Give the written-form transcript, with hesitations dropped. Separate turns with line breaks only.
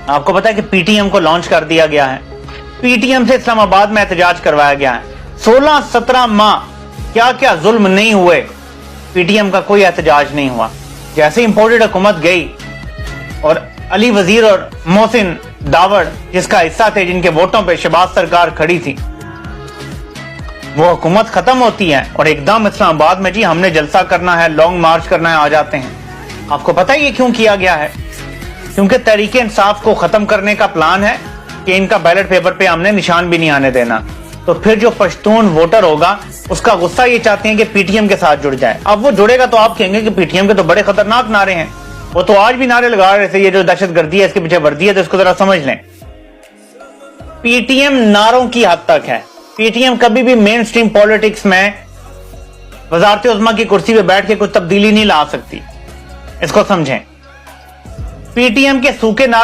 آپ کو پتا ہے کہ پی ٹی ایم کو لانچ کر دیا گیا ہے, پی ٹی ایم سے اسلام آباد میں احتجاج کروایا گیا ہے. 16-17 ماہ کیا کیا ظلم نہیں ہوئے, پی ٹی ایم کا کوئی احتجاج نہیں ہوا. جیسے امپورٹڈ حکومت گئی اور علی وزیر اور محسن داوڑ جس کا حصہ تھے, جن کے ووٹوں پہ شہباز سرکار کھڑی تھی, وہ حکومت ختم ہوتی ہے اور ایک دم اسلام آباد میں جی ہم نے جلسہ کرنا ہے, لانگ مارچ کرنا ہے, آ جاتے ہیں. آپ کو پتہ ہے یہ کیوں کیا گیا ہے؟ کیونکہ تحریک انصاف کو ختم کرنے کا پلان ہے کہ ان کا بیلٹ پیپر پہ ہم نے نشان بھی نہیں آنے دینا. تو پھر جو پشتون ووٹر ہوگا اس کا غصہ یہ چاہتے ہیں کہ پی ٹی ایم کے ساتھ جڑ جائے. اب وہ جڑے گا تو آپ کہیں گے کہ پی ٹی ایم کے تو بڑے خطرناک نعرے ہیں, وہ تو آج بھی نعرے لگا رہے تھے, یہ جو دہشت گردی ہے اس کے پیچھے وردی ہے, تو اس کو ذرا سمجھ لیں. پی ٹی ایم نعروں کی حد تک ہے. پی ٹی ایم کبھی بھی مین سٹریم پالیٹکس میں وزارت عظمیٰ کی کرسی پہ بیٹھ کے کوئی تبدیلی نہیں لا سکتی, اس کو سمجھیں. پی ٹی ایم کے سوکھے نعرے